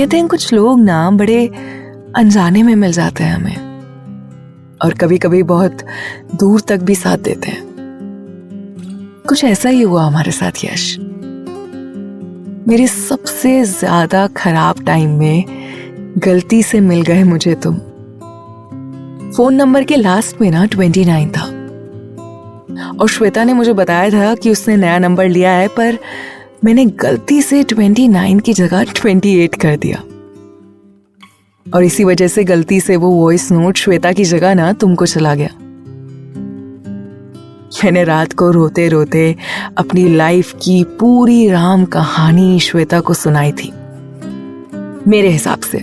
कहते हैं कुछ लोग ना बड़े अनजाने में मिल जाते हैं हमें, और कभी कभी बहुत दूर तक भी साथ देते हैं। कुछ ऐसा ही हुआ हमारे साथ यश। मेरे सबसे ज्यादा खराब टाइम में गलती से मिल गए मुझे तुम। फोन नंबर के लास्ट में ना 29 था, और श्वेता ने मुझे बताया था कि उसने नया नंबर लिया है, पर मैंने गलती से 29 की जगह 28 कर दिया, और इसी वजह से गलती से वो वॉइस नोट श्वेता की जगह ना तुमको चला गया। मैंने रात को रोते रोते अपनी लाइफ की पूरी राम कहानी श्वेता को सुनाई थी मेरे हिसाब से,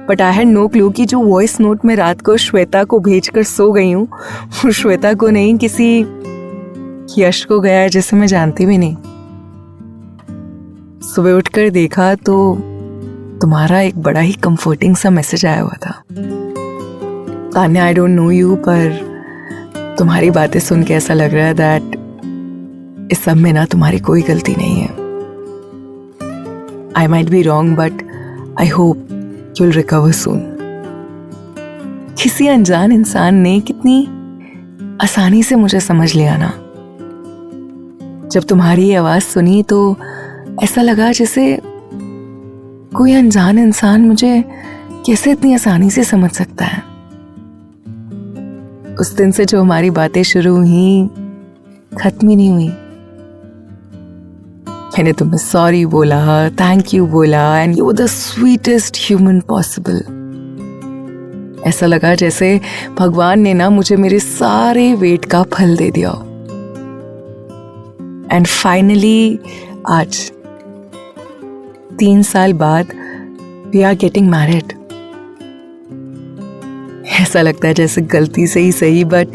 but I had no clue कि जो वॉइस नोट में रात को श्वेता को भेजकर सो गई हूं वो श्वेता को नहीं, किसी यश को गया है जिसे मैं जानती भी नहीं। सुबह उठकर देखा तो तुम्हारा एक बड़ा ही कंफर्टिंग सा मैसेज आया हुआ था। Tanya, I don't know you, पर तुम्हारी बातें सुन के ऐसा लग रहा है दैट इस सब में ना तुम्हारी कोई गलती नहीं है। I might be wrong, but I hope you'll recover soon। किसी अनजान इंसान ने कितनी आसानी से मुझे समझ लिया ना। जब तुम्हारी ये आवाज सुनी तो ऐसा लगा जैसे कोई अनजान इंसान मुझे कैसे इतनी आसानी से समझ सकता है। उस दिन से जो हमारी बातें शुरू हुई खत्म ही नहीं हुई। मैंने तुम्हें सॉरी बोला, थैंक यू बोला, and you were the sweetest human possible. ऐसा लगा जैसे भगवान ने ना मुझे मेरे सारे वेट का फल दे दिया। एंड फाइनली आज 3 साल बाद वी आर गेटिंग मैरिड। ऐसा लगता है जैसे गलती से ही सही, बट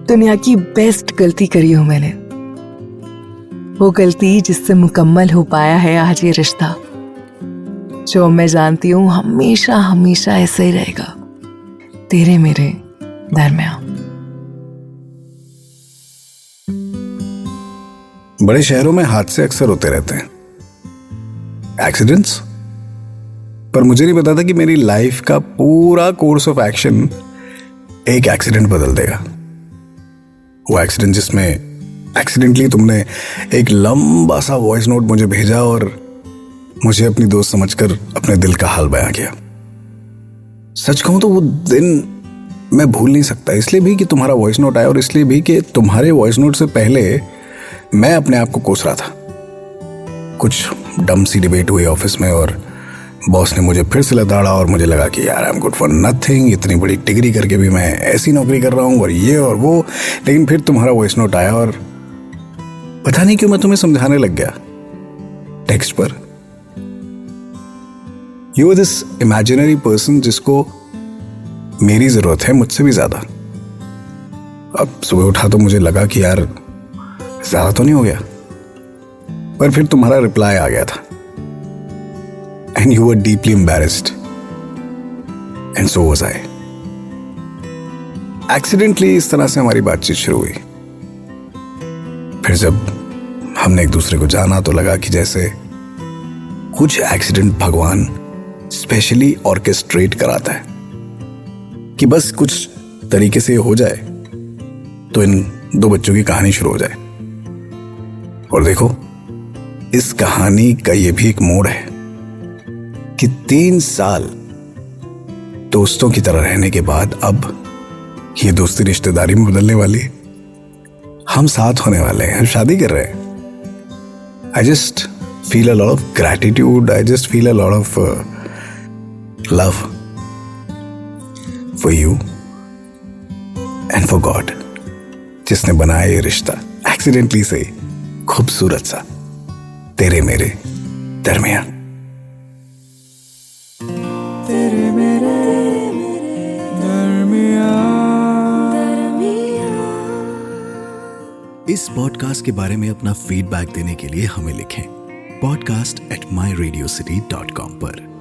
दुनिया की बेस्ट गलती करी हूं मैंने। वो गलती जिससे मुकम्मल हो पाया है आज ये रिश्ता, जो मैं जानती हूं हमेशा हमेशा ऐसे ही रहेगा, तेरे मेरे दरमियान। बड़े शहरों में हादसे अक्सर होते रहते हैं, एक्सीडेंट्स, पर मुझे नहीं पता था कि मेरी लाइफ का पूरा कोर्स ऑफ एक्शन एक एक्सीडेंट बदल देगा। वो एक्सीडेंट जिसमें एक्सीडेंटली तुमने एक लंबा सा वॉइस नोट मुझे भेजा और मुझे अपनी दोस्त समझकर अपने दिल का हाल बयां किया। सच कहूं तो वो दिन मैं भूल नहीं सकता, इसलिए भी कि तुम्हारा वॉइस नोट आया, और इसलिए भी कि तुम्हारे वॉइस नोट से पहले मैं अपने आप को कोस रहा था। कुछ डम सी डिबेट हुई ऑफिस में और बॉस ने मुझे फिर से लताड़ा, और मुझे लगा कि यार I am good for nothing, इतनी बड़ी डिग्री करके भी मैं ऐसी नौकरी कर रहा हूँ और ये और वो। लेकिन फिर तुम्हारा वॉइस नोट आया और पता नहीं क्यों मैं तुम्हें समझाने लग गया टेक्स्ट पर। You are this imaginary person जिसको मेरी जरूरत है मुझसे भी ज्यादा। अब सुबह उठा तो मुझे लगा कि यार ज्यादा तो नहीं हो गया, पर फिर तुम्हारा रिप्लाई आ गया था, and you were deeply embarrassed, and so was I. Accidentally इस तरह से हमारी बातचीत शुरू हुई। फिर जब हमने एक दूसरे को जाना तो लगा कि जैसे कुछ एक्सीडेंट भगवान स्पेशली ऑर्केस्ट्रेट कराता है कि बस कुछ तरीके से हो जाए तो इन 2 बच्चों की कहानी शुरू हो जाए। और देखो, इस कहानी का ये भी एक मोड़ है कि 3 साल दोस्तों की तरह रहने के बाद अब ये दोस्ती रिश्तेदारी में बदलने वाली है। हम साथ होने वाले हैं, हम शादी कर रहे हैं। I just feel a lot of gratitude, I just feel a lot of love for you and for God, जिसने बनाया ये रिश्ता एक्सीडेंटली से खूबसूरत सा तेरे मेरे दरमियान। तेरे मेरे इस पॉडकास्ट के बारे में अपना फीडबैक देने के लिए हमें लिखें podcast@myradiocity.com पर।